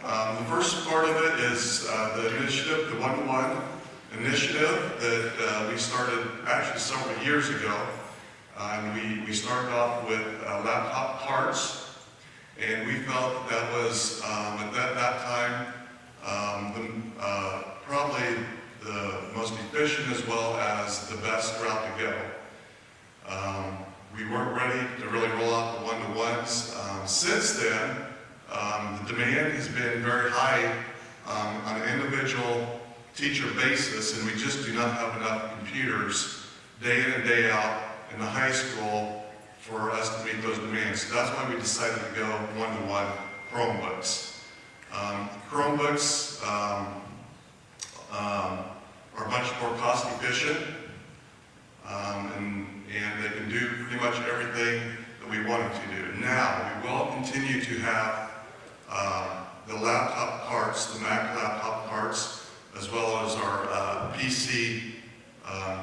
The first part of it is the initiative, the one-to-one initiative that we started actually several years ago. And we started off with laptop carts, and we felt that was, at that time, probably the most efficient as well as the best route to go. We weren't ready to really roll out the one-to-ones. Since then, the demand has been very high on an individual teacher basis, and we just do not have enough computers day in and day out in the high school for us to meet those demands. So that's why we decided to go one-to-one Chromebooks. Chromebooks are much more cost efficient, and they can do pretty much everything that we want them to do. Now, we will continue to have the laptop carts, the Mac laptop carts, as well as our PC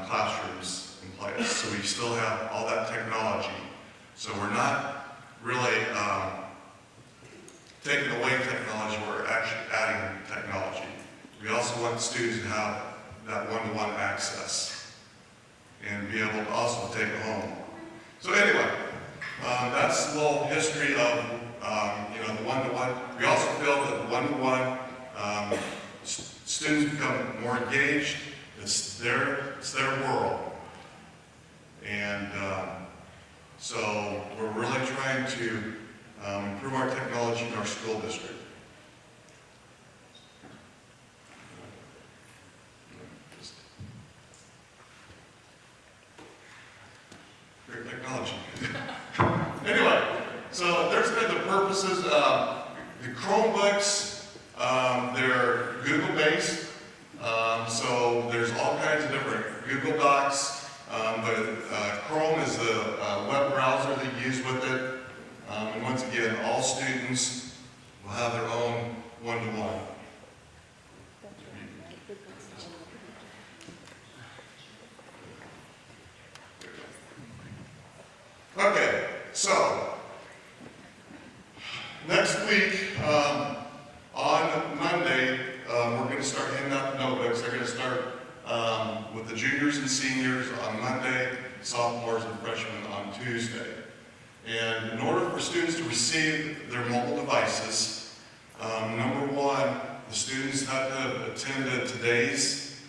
classrooms in place. So we still have all that technology. So we're not really taking away technology, we're actually adding technology. We also want students to have that one-to-one access and be able to also take it home. So anyway, that's a little history of the one-to-one. We also feel that the one-to-one students become more engaged. It's their world, and so we're really trying to improve our technology in our school district. Great technology. Anyway, so there's been the purposes of the Chromebooks. They're Google-based, so there's all kinds of different Google Docs, but Chrome is the web browser that you use with it. And once again, all students will have their own one-to-one. Okay, so next week, on Monday, we're going to start handing out the notebooks. They're going to start with the juniors and seniors on Monday, sophomores and freshmen on Tuesday. And in order for students to receive their mobile devices, number one, the students have to have attended today's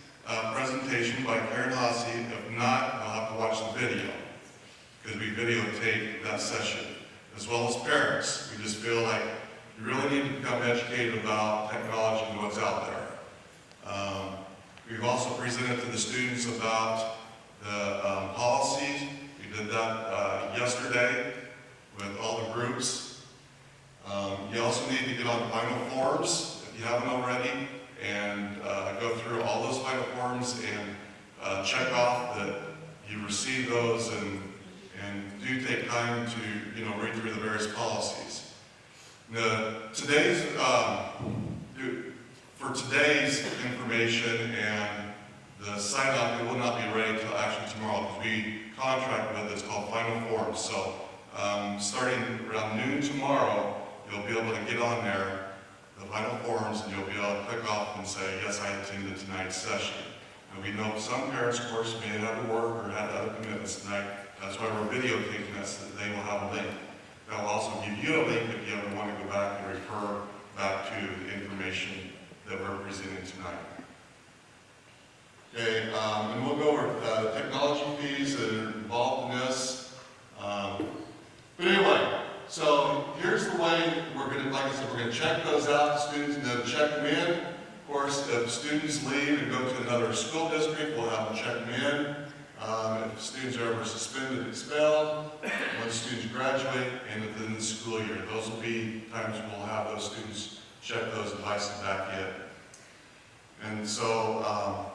presentation by Karen Haase. If not, they'll have to watch the video, because we videotape that session, as well as parents. We just feel like you really need to become educated about technology and what's out there. We've also presented to the students about the policies. We did that yesterday with all the groups. You also need to get on final forms if you haven't already, and go through all those final forms and check off that you received those, and do take time to read through the various policies. Now, for today's information and the sign-up, it will not be ready until actually tomorrow, because we contract with it's called Final Forms. So starting around noon tomorrow, you'll be able to get on there, the Final Forms, and you'll be able to click off and say, yes, I attended tonight's session. And we know some parents, of course, may have to work or have other commitments tonight. That's why we're videotaping this, so that they will have a link. They'll also give you a link if you ever want to go back and refer back to the information that we're presenting tonight. Okay, and we'll go over the technology fees that are involved in this. But anyway, so here's the way we're going to, like I said, we're going to check those out. Students know to check them in. Of course, if students leave and go to another school district, we'll have them check them in. If students are ever suspended, expelled, when students graduate, and within the school year, those will be times we'll have those students check those devices back in. And so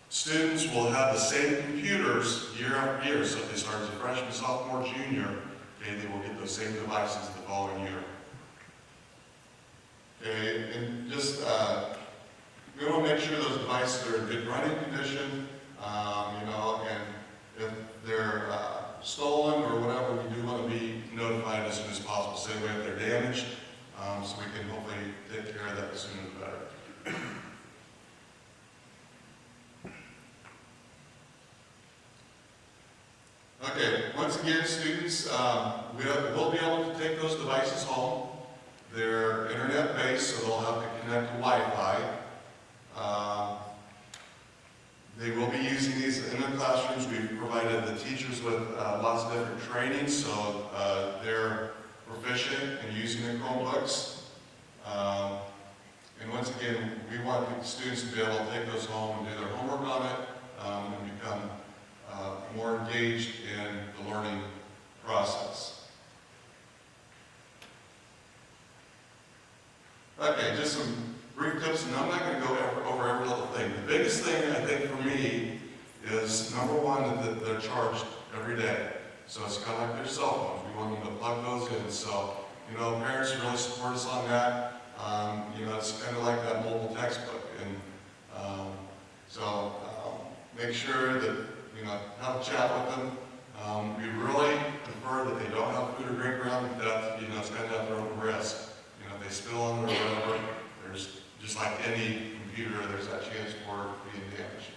students will have the same computers year after year. So if they start as a freshman, sophomore, junior, okay, they will get those same devices the following year. Okay, and just we want to make sure those devices are in good running condition. And if they're stolen or whatever, we do want to be notified as soon as possible. Same way if they're damaged, so we can hopefully take take care of that the sooner the better. Okay, once again, students, we'll be able to take those devices home. They're internet-based, so they'll have to connect to Wi-Fi. They will be using these in the classrooms. We've provided the teachers with lots of different training, so they're proficient in using the Chromebooks. And once again, we want the students to be able to take those home and do their homework on it, and become more engaged in the learning process. Okay, just some brief tips, and I'm not going to go over every little thing. The biggest thing, I think, for me is, number one, that they're charged every day. So it's kind of like their cell phones. We want them to plug those in. So, you know, parents really support us on that. You know, it's kind of like that mobile textbook. And make sure that, you know, have a chat with them. We really prefer that they don't have food or drink around, that, you know, it's kind of at their own risk. You know, if they spill on it or whatever, there's, just like any computer, there's that chance for it being damaged.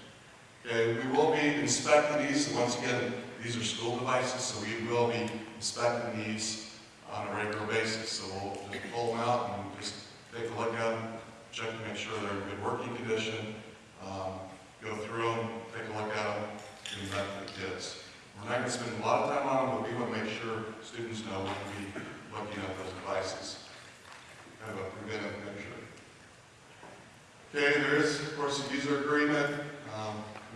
Okay, we will be inspecting these. And once again, these are school devices, so we will be inspecting these on a regular basis. So we'll just pull them out and just take a look at them, check to make sure they're in good working condition, go through them, take a look at them, and that for the kids. We're not going to spend a lot of time on them, but we want to make sure students know when we be looking at those devices. Kind of a preventive measure. Okay, there is, of course, a user agreement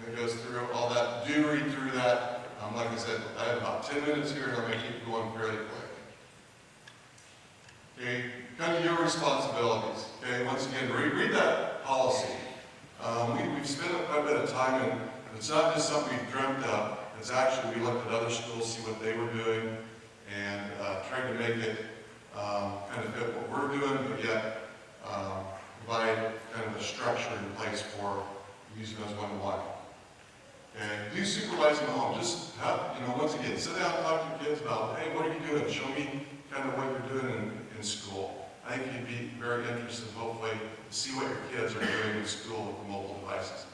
that goes through all that. Do read through that. Like I said, I have about 10 minutes here, and I'm going to keep going fairly quick. Okay, kind of your responsibilities. Okay, once again, read that policy. We've spent quite a bit of time, and it's not just something we've dreamt up. It's actually, we looked at other schools, see what they were doing, and tried to make it kind of fit what we're doing, but yet provide kind of a structure in place for using those one-to-one. And do supervise in the home. Just have, you know, once again, sit down and talk to your kids about, hey, what are you doing? Show me kind of what you're doing in school. I think you'd be very interested, hopefully, to see what your kids are doing in school with the mobile devices.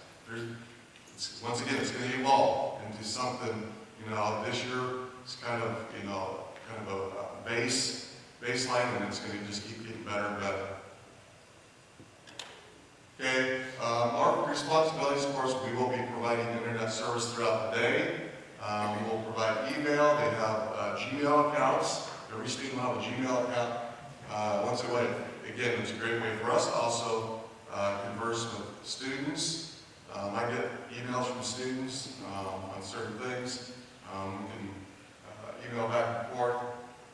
Once again, it's going to evolve into something, you know, this year it's kind of, you know, kind of a baseline, and it's going to just keep getting better and better. Okay, our responsibilities, of course, we will be providing internet service throughout the day. We will provide email. They have Gmail accounts. Every student will have a Gmail account. Once a week, again, it's a great way for us to also converse with students. I get emails from students on certain things. We can email back and forth.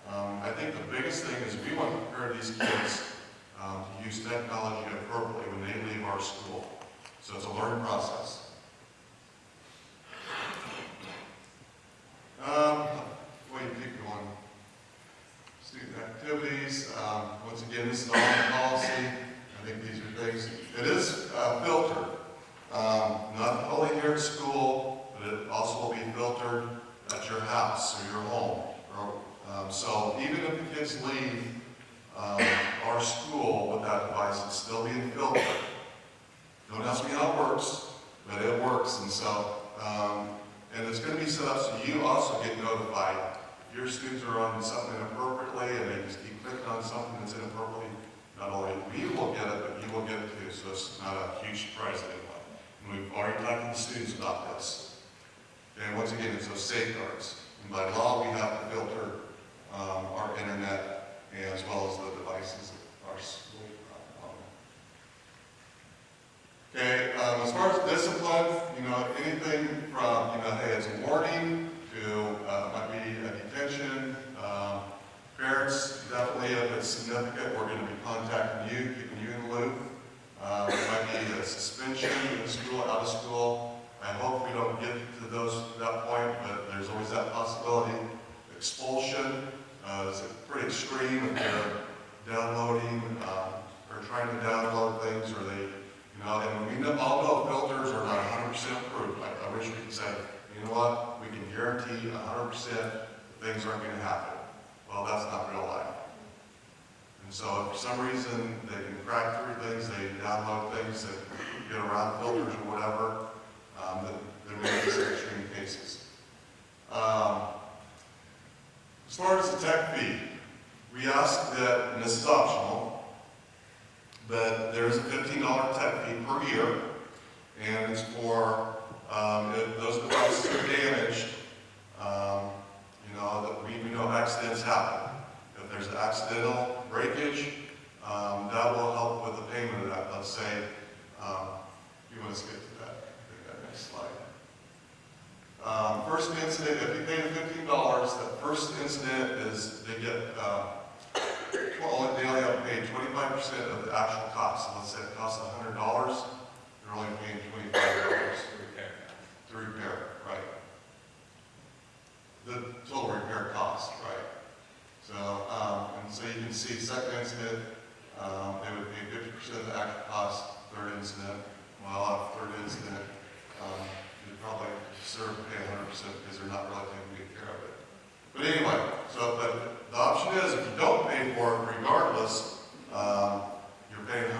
I think the biggest thing is we want to prepare these kids to use technology appropriately when they leave our school. So it's a learning process. Wait, keep going. Student activities. Once again, this is all in policy. I think these are things. It is filtered. Not only here at school, but it also will be filtered at your house or your home. So even if the kids leave our school with that device, it's still being filtered. Don't ask me how it works, but it works. And so, and it's going to be set up so you also get notified. If your students are on something inappropriately and they just keep clicking on something that's inappropriately, not only we will get it, but you will get it too. So it's not a huge surprise to anyone. And we've already talked to the students about this. And once again, it's those safeguards. And by law, we have to filter our internet as well as the devices that our school own. Okay, as far as discipline, you know, anything from, you know, hey, it's a warning to might be a detention. Parents, definitely, if it's significant, we're going to be contacting you, keeping you in the loop. It might be a suspension in school, out of school. I hope we don't get to that point, but there's always that possibility. Expulsion is pretty extreme if they're downloading or trying to download things, or they, you know, and we all know filters are not 100% approved. I wish we could say, you know what, we can guarantee 100% things aren't going to happen. Well, that's not real life. And so if for some reason they can crack through things, they download things that get around filters or whatever, there may be some extreme cases. As far as the tech fee, we ask that, and this is optional, but there's a $15 tech fee per year, and it's for if those devices are damaged, that we know accidents happen. If there's an accidental breakage, that will help with the payment of that. Let's say, you want to skip to that, next slide. First incident, if you pay the $15, the first incident is they get, they only have to pay 25% of the actual cost. So let's say it costs $100, they're only paying $25 to repair, right? The total repair cost, right? So, and so you can see second incident, they would pay 50% of the actual cost. Third incident, well, on third incident, you'd probably deserve to pay 100% because they're not really taking good care of it. But anyway, so but the option is if you don't pay for it regardless, you're paying 100%.